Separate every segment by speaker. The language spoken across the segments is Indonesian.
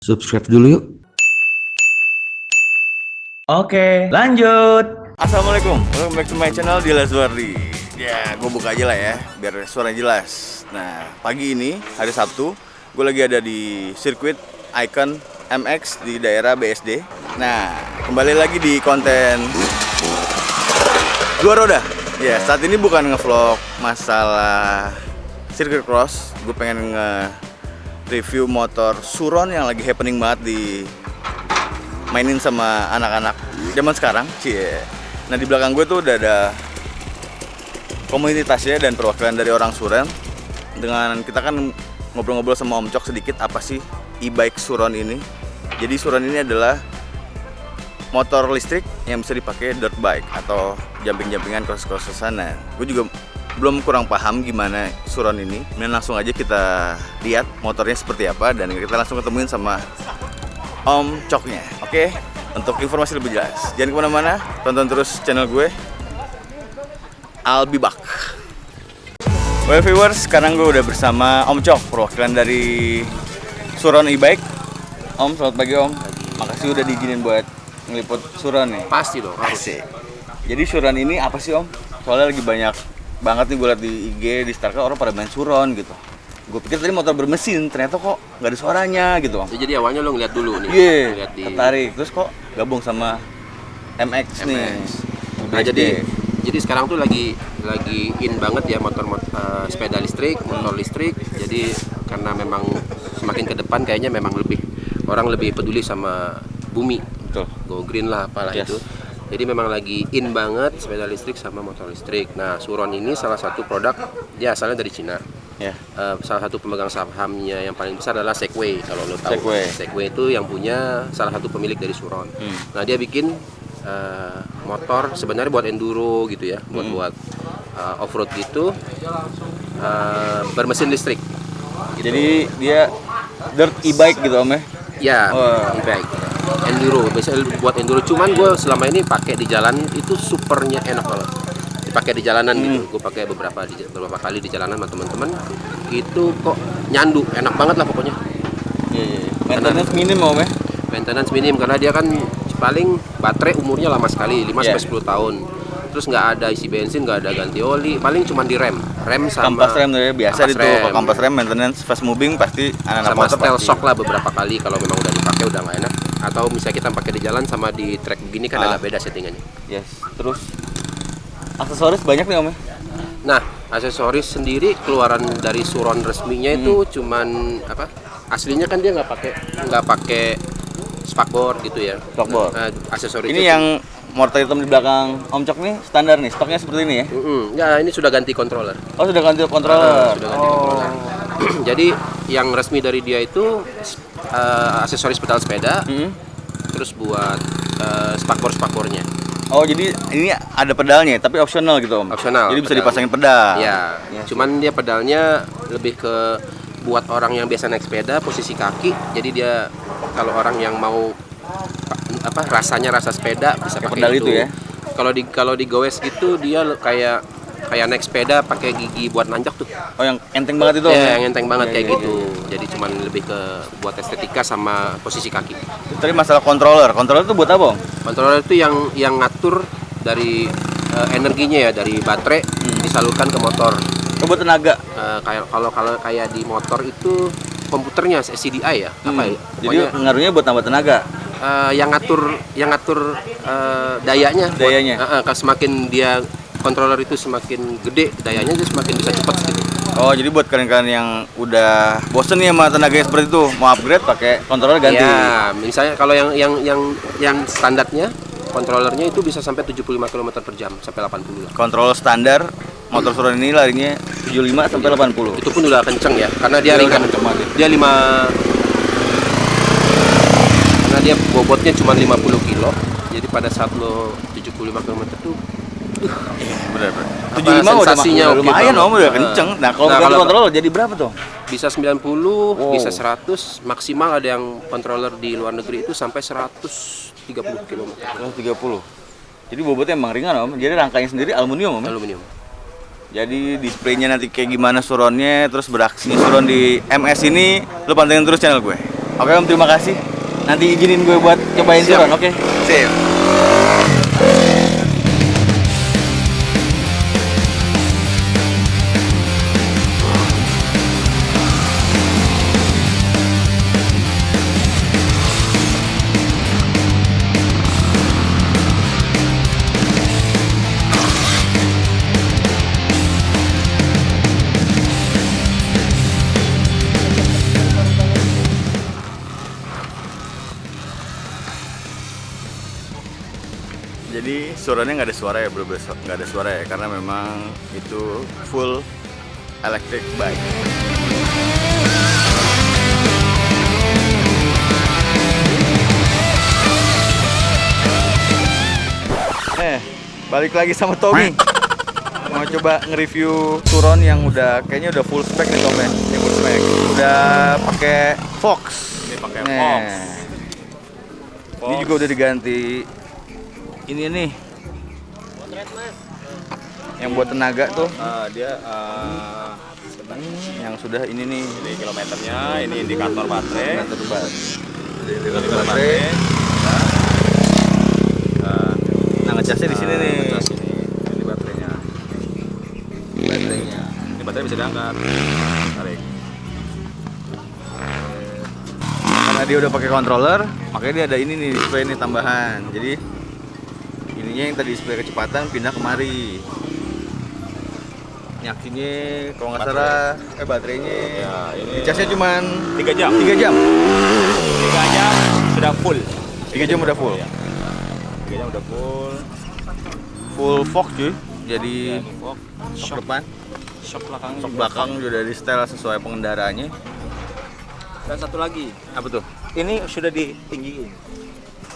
Speaker 1: Subscribe dulu yuk.
Speaker 2: Oke, lanjut.
Speaker 3: Assalamualaikum, welcome back to my channel Dilas Wardi. Ya, gue buka aja lah ya, biar suara jelas. Nah, pagi ini, hari Sabtu, gue lagi ada di sirkuit Icon MX di daerah BSD. Nah, kembali lagi di konten dua roda. Ya, saat ini bukan ngevlog masalah sirkuit cross. Gue pengen nge-review motor Suron yang lagi happening banget di mainin sama anak-anak zaman sekarang. Cie. Nah, di belakang gue tuh udah ada komunitasnya dan perwakilan dari orang Suron. Dengan kita kan ngobrol-ngobrol sama Om Cok sedikit apa sih e-bike Suron ini. Jadi Suron ini adalah motor listrik yang bisa dipakai dirt bike atau jumping-jumpingan cross-crossan. Nah, gue juga belum kurang paham gimana Suron ini. Dan langsung aja kita lihat motornya seperti apa dan kita langsung ketemuin sama Om Coknya. Oke, untuk informasi lebih jelas jangan kemana-mana, tonton terus channel gue. I'll be back. Well viewers, sekarang gue udah bersama Om Cok, perwakilan dari Suron e-bike. Om, selamat pagi Om. Makasih udah diizinin buat ngeliput Suron nih.
Speaker 4: Pasti dong, harus.
Speaker 3: Asik. Jadi Suron ini apa sih Om? Soalnya lagi banyak banget nih gue liat di IG, di Starka orang pada main Suron gitu. Gue pikir tadi motor bermesin, ternyata kok nggak ada suaranya gitu Om.
Speaker 4: Ya, jadi awalnya lo ngeliat dulu nih.
Speaker 3: Iya,
Speaker 4: Ngeliat di
Speaker 3: tertarik. Terus kok gabung sama MX nih.
Speaker 4: Nah, jadi sekarang tuh lagi in banget ya motor sepeda listrik, motor listrik. Jadi karena memang semakin ke depan kayaknya memang orang lebih peduli sama bumi.
Speaker 3: Betul.
Speaker 4: Go green lah apalah
Speaker 3: Yes.
Speaker 4: itu. Jadi memang lagi in banget sepeda listrik sama motor listrik. Nah, Suron ini salah satu produk, dia asalnya dari Cina.
Speaker 3: Ya.
Speaker 4: Salah satu pemegang sahamnya yang paling besar adalah Segway, kalau lo tahu.
Speaker 3: Segway.
Speaker 4: Segway itu yang punya salah satu pemilik dari Suron. Nah, dia bikin motor sebenarnya buat enduro gitu ya, buat off-road gitu, bermesin listrik. Gitu.
Speaker 3: Jadi dia dirt e-bike gitu Om ya?
Speaker 4: Ya,
Speaker 3: Oh.
Speaker 4: e-bike, enduro, biasanya buat enduro. Cuman gue selama ini pakai di jalan itu supernya enak banget. Dipakai di jalanan gitu, gue pakai beberapa kali di jalanan sama teman-teman. Itu kok nyandu, enak banget lah pokoknya.
Speaker 3: Iya. Maintenance minim Om ya?
Speaker 4: Maintenance minim karena dia kan paling baterai umurnya lama sekali, 5-10 tahun. Terus nggak ada isi bensin, nggak ada ganti oli, paling cuma di rem sama
Speaker 3: Kampas rem tuh ya, biasa
Speaker 4: kampas
Speaker 3: itu
Speaker 4: rem.
Speaker 3: kalau kampas rem maintenance fast moving pasti anak-anak
Speaker 4: Sama
Speaker 3: motor
Speaker 4: stel
Speaker 3: pasti.
Speaker 4: shock lah beberapa kali kalau memang udah dipakai udah nggak enak. Atau misalnya kita pakai di jalan sama di track begini kan agak beda settingannya.
Speaker 3: Yes. Terus aksesoris banyak nih Om ya?
Speaker 4: Nah, aksesoris sendiri keluaran dari Suron resminya itu cuman apa? Aslinya kan dia nggak pakai spakbor gitu ya.
Speaker 3: Spakbor.
Speaker 4: Nah, aksesoris
Speaker 3: Ini yang motor hitam di belakang Om Cok nih standar nih, stoknya seperti ini ya?
Speaker 4: ya ini sudah ganti controller.
Speaker 3: Oh sudah ganti controller?
Speaker 4: Sudah ganti controller. Jadi yang resmi dari dia itu aksesoris pedal sepeda, terus buat spakbornya.
Speaker 3: Oh jadi ini ada pedalnya tapi opsional gitu Om?
Speaker 4: Opsional.
Speaker 3: Jadi bisa
Speaker 4: pedal.
Speaker 3: dipasangin pedal?
Speaker 4: Ya, cuman dia pedalnya lebih ke buat orang yang biasa naik sepeda posisi kaki. Jadi dia kalau orang yang mau rasa sepeda bisa pakai
Speaker 3: pedal itu ya?
Speaker 4: Kalau di goes gitu dia kayak naik sepeda pakai gigi buat nanjak tuh.
Speaker 3: Oh yang enteng banget itu Om?
Speaker 4: Ya, yang enteng banget
Speaker 3: Iya,
Speaker 4: kayak
Speaker 3: iya,
Speaker 4: gitu. Jadi cuman lebih ke buat estetika sama posisi kaki.
Speaker 3: Tadi masalah controller itu buat apa Om?
Speaker 4: Controller itu yang ngatur dari energinya ya, dari baterai disalurkan ke motor.
Speaker 3: Buat tenaga?
Speaker 4: Kalau kayak di motor itu komputernya CDI ya, apa ya?
Speaker 3: Jadi pengaruhnya buat tambah tenaga?
Speaker 4: Yang ngatur dayanya. Kalau semakin dia controller itu semakin gede dayanya, dia semakin bisa cepat gitu.
Speaker 3: Oh jadi buat kalian-kalian yang udah bosen nih sama tenaga seperti itu mau upgrade pakai controller ganti?
Speaker 4: Ya, misalnya kalau yang standarnya controllernya itu bisa sampai 75 km per jam sampai 80 lah.
Speaker 3: Controller standar motor Suron ini larinya 75 sampai 80.
Speaker 4: Itu pun udah kenceng ya, karena dia ringan. Dia karena dia bobotnya cuma 50 kilo. Jadi pada saat lo 75 km tuh
Speaker 3: Bener. 75
Speaker 4: sensasinya
Speaker 3: udah lumayan Om, udah kenceng. Nah kalau ganti controller jadi berapa tuh?
Speaker 4: Bisa 90, bisa 100, maksimal ada yang controller di luar negeri itu sampai 130 km.
Speaker 3: 130. Jadi bobotnya emang ringan Om. Jadi rangkanya sendiri aluminium Om.
Speaker 4: Aluminium.
Speaker 3: Jadi displaynya nanti kayak gimana Suronnya, terus beraksinya Suron di MS ini, lu pantengin terus channel gue. Oke Om, terima kasih. Nanti izinin gue buat cobain Suron, oke? Sip. Jadi suaranya nggak ada suara ya bro, nggak ada suara ya karena memang itu full electric bike. Balik lagi sama Tommy. Mau coba nge-review Suron yang kayaknya udah full spec nih Tommy. Yang full spec. Udah pakai Fox.
Speaker 1: Ini pakai Fox.
Speaker 3: Ini juga udah diganti. Ini nih yang buat tenaga tuh
Speaker 1: Dia
Speaker 3: yang sudah ini nih
Speaker 1: ini kilometernya, ini indikator baterai.
Speaker 3: Indikator baterai. Nah ngecasnya di sini nih.
Speaker 1: Ngecas ini baterainya. Ini baterai bisa diangkat. Tarik.
Speaker 3: Karena dia udah pakai controller, makanya dia ada ini nih display nih tambahan. Jadi ininya yang tadi display kecepatan pindah kemari. Nyaksinya kalau nggak salah baterainya
Speaker 1: Ya, ini
Speaker 3: dicasnya cuman
Speaker 1: 3 jam.
Speaker 3: 3 jam.
Speaker 1: 3 jam sudah full.
Speaker 3: 3 jam udah full.
Speaker 1: Ya. 3 jam udah full.
Speaker 3: Full fog cuy. Jadi
Speaker 1: Ya, ini Fox.
Speaker 3: shock depan,
Speaker 1: Shock belakang.
Speaker 3: shock belakang juga di setel sesuai pengendaraannya.
Speaker 1: Dan satu lagi.
Speaker 3: Apa tuh?
Speaker 1: Ini sudah ditinggiin.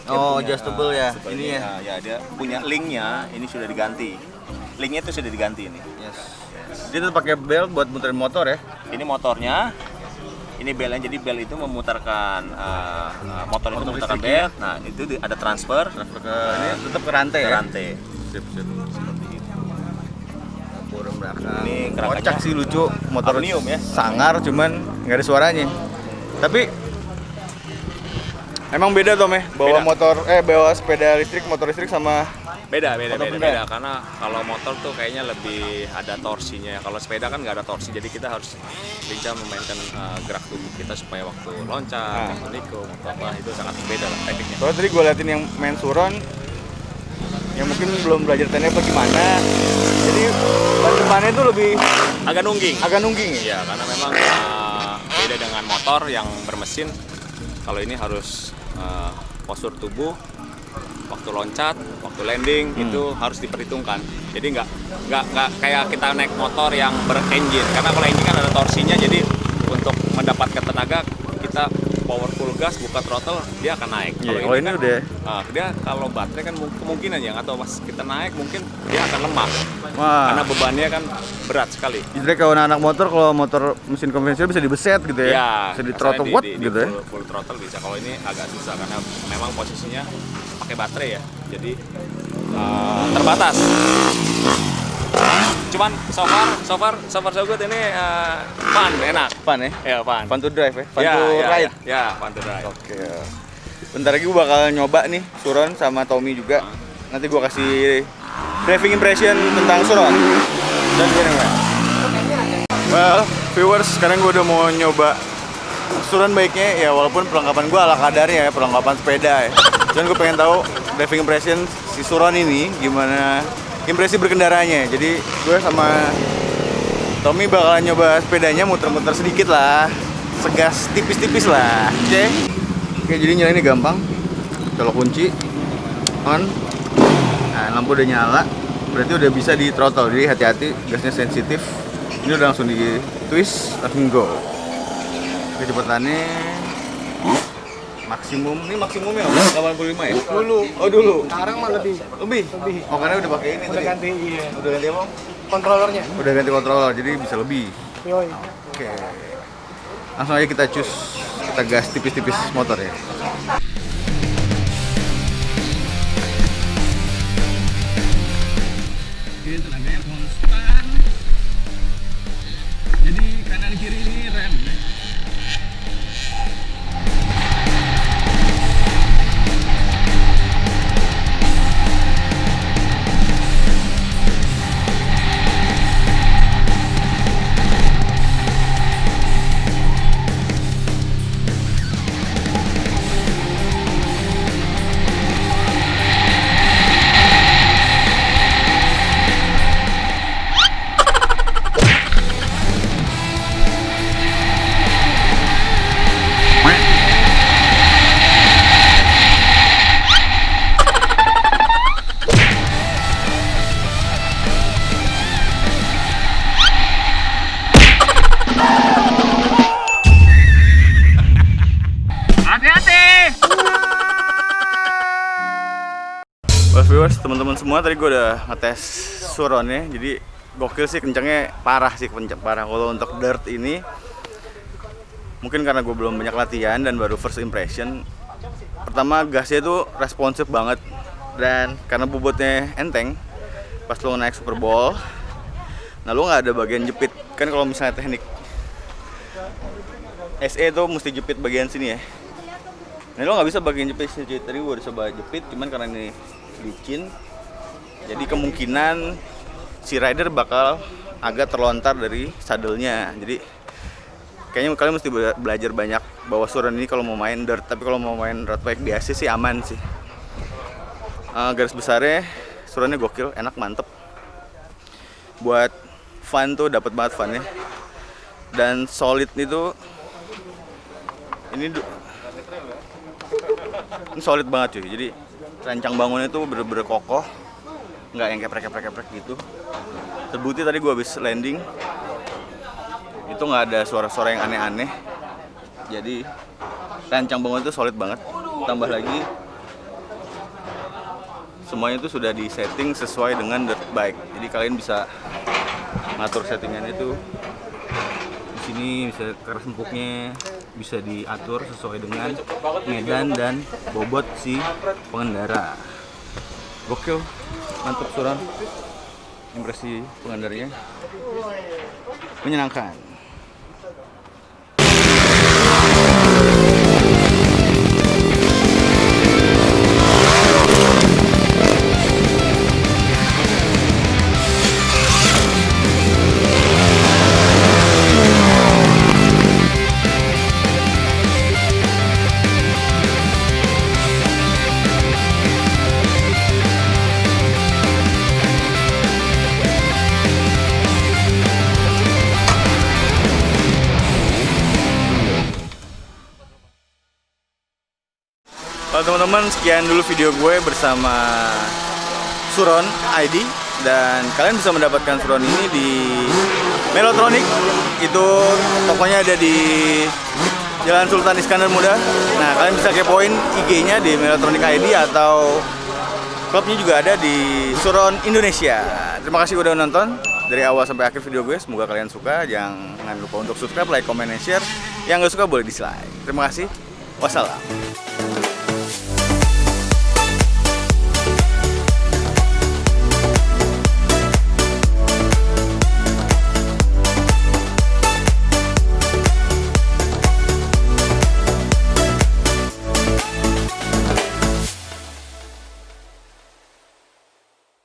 Speaker 1: Dia
Speaker 3: Oh,
Speaker 1: punya,
Speaker 3: adjustable ya.
Speaker 1: seperti
Speaker 3: Ini ya.
Speaker 1: Ya, dia punya linknya. Ini sudah diganti. Linknya itu sudah diganti ini.
Speaker 3: Yes. Dia tuh pakai belt buat muterin motor ya.
Speaker 1: Ini motornya. Ini belnya, jadi bel itu memutarkan motor itu
Speaker 3: Motor
Speaker 1: memutarkan
Speaker 3: listriknya.
Speaker 1: bel. Nah itu ada transfer
Speaker 3: Ini tetap ke rantai
Speaker 1: ke
Speaker 3: ya.
Speaker 1: rantai.
Speaker 3: Sip, sip.
Speaker 1: Seperti itu.
Speaker 3: Kurang belakang.
Speaker 1: Ini kerangkanya
Speaker 3: kocak sih, lucu. Motor
Speaker 1: aluminium ya.
Speaker 3: sangar cuman nggak ada suaranya. Tapi emang beda Tom ya, bawa
Speaker 1: Beda.
Speaker 3: motor bawa sepeda listrik, motor listrik sama
Speaker 1: Beda
Speaker 3: Motor
Speaker 1: beda karena kalau motor tuh kayaknya lebih ada torsinya ya. Kalau sepeda kan nggak ada torsi, jadi kita harus lincah memainkan gerak tubuh kita supaya waktu loncat, waktu nikung, waktu apa itu sangat beda lah tekniknya.
Speaker 3: soalnya tadi gue liatin yang main Suron yang mungkin belum belajar teknik apa gimana, jadi ban depannya itu lebih
Speaker 1: Agak nungging.
Speaker 3: agak nungging ya.
Speaker 1: Iya, karena memang beda dengan motor yang bermesin. Kalau ini harus postur tubuh, waktu loncat, waktu landing itu harus diperhitungkan. Jadi nggak kayak kita naik motor yang berengine. Karena kalau engine kan ada torsinya, jadi untuk mendapatkan tenaga kita powerful gas, buka throttle, dia akan naik.
Speaker 3: Iya, kalau ini
Speaker 1: kan,
Speaker 3: udah
Speaker 1: dia kalau baterai kan kemungkinan ya, atau pas kita naik mungkin dia akan lemah.
Speaker 3: wah.
Speaker 1: Karena bebannya kan berat sekali.
Speaker 3: Jadi kalau anak motor, kalau motor mesin konvensional bisa dibeset gitu ya,
Speaker 1: Ya,
Speaker 3: bisa di throttle watt gitu ya.
Speaker 1: Full throttle bisa. Kalau ini agak susah karena memang posisinya pakai baterai ya, jadi terbatas. Cuman so far so good ini fun, enak.
Speaker 3: Fun ya,
Speaker 1: Ya fun.
Speaker 3: fun to drive ya, fun
Speaker 1: Ya,
Speaker 3: to
Speaker 1: ya,
Speaker 3: ride.
Speaker 1: Ya, fun to ride.
Speaker 3: Oke. Bentar lagi gue bakal nyoba nih Suron sama Tommy juga. Nanti gue kasih driving impression tentang Suron. Dan gini Mbak. Well, viewers, sekarang gue udah mau nyoba Suron bike-nya ya, walaupun perlengkapan gue ala kadarnya ya, perlengkapan sepeda ya. Dan gue pengen tahu driving impression si Suron ini gimana impresi berkendaranya. Jadi gue sama Tommy bakalan nyoba sepedanya muter-muter sedikit lah, segas tipis-tipis lah. Oke, jadi nyalainnya gampang. Colok kunci, on. Nah, lampu udah nyala, berarti udah bisa di throttle. Jadi hati-hati, gasnya sensitif. Ini udah langsung di twist, langsung go. Kecepatannya maksimum, ini maksimumnya 85 ya?
Speaker 5: Dulu.
Speaker 3: Oh dulu.
Speaker 5: Sekarang mah lebih.
Speaker 3: Lebih? Oh karena udah pakai ini
Speaker 5: Udah
Speaker 3: tadi.
Speaker 5: ganti iya.
Speaker 3: Udah ganti apa?
Speaker 5: Kontrolernya.
Speaker 3: Udah ganti controller, jadi bisa lebih.
Speaker 5: Yoi.
Speaker 3: Oke. Langsung aja kita cus, kita gas tipis-tipis motor ya. Oke, tenaganya konstan. Jadi kanan kiri ini rem. viewers, teman-teman semua, tadi gue udah ngetes Suronnya. Jadi gokil sih, kencangnya parah sih, parah. Kalau untuk dirt ini mungkin karena gue belum banyak latihan dan baru first impression. Pertama, gasnya itu responsif banget, dan karena bobotnya enteng, pas lo naik Super Bowl, nah lo nggak ada bagian jepit. Kan kalau misalnya teknik SE itu mesti jepit bagian sini ya. Nah lo nggak bisa bagian jepit sini. Tadi gue udah coba jepit, cuman karena ini licin, jadi kemungkinan si rider bakal agak terlontar dari saddle-nya. Jadi kayaknya kalian mesti belajar banyak bawa Suron ini kalau mau main dirt. Tapi kalau mau main road bike biasa sih aman sih. Garis besarnya Suronnya gokil, enak, mantep. Buat fun tuh dapat banget funnya. Dan solid itu ini solid banget cuy. Jadi rancang bangunnya tuh bener-bener kokoh, nggak yang keprek gitu. Terbukti tadi gue habis landing itu nggak ada suara-suara yang aneh-aneh. Jadi rancang bangun itu solid banget. Tambah lagi semuanya itu sudah disetting sesuai dengan dirt bike. Jadi kalian bisa ngatur settingannya itu. Di sini bisa keras empuknya bisa diatur sesuai dengan medan dan bobot si pengendara. Gokil, mantap Suron. Impresi pengendaranya menyenangkan. Halo teman-teman, sekian dulu video gue bersama Suron ID. Dan kalian bisa mendapatkan Suron ini di Melotronic. Itu tokonya ada di Jalan Sultan Iskandar Muda. Nah, kalian bisa kepoin IG-nya di Melotronic ID, atau klubnya juga ada di Suron Indonesia. Terima kasih udah nonton dari awal sampai akhir video gue. Semoga kalian suka. Jangan lupa untuk subscribe, like, comment, dan share. Yang gak suka boleh dislike. Terima kasih. Wassalam.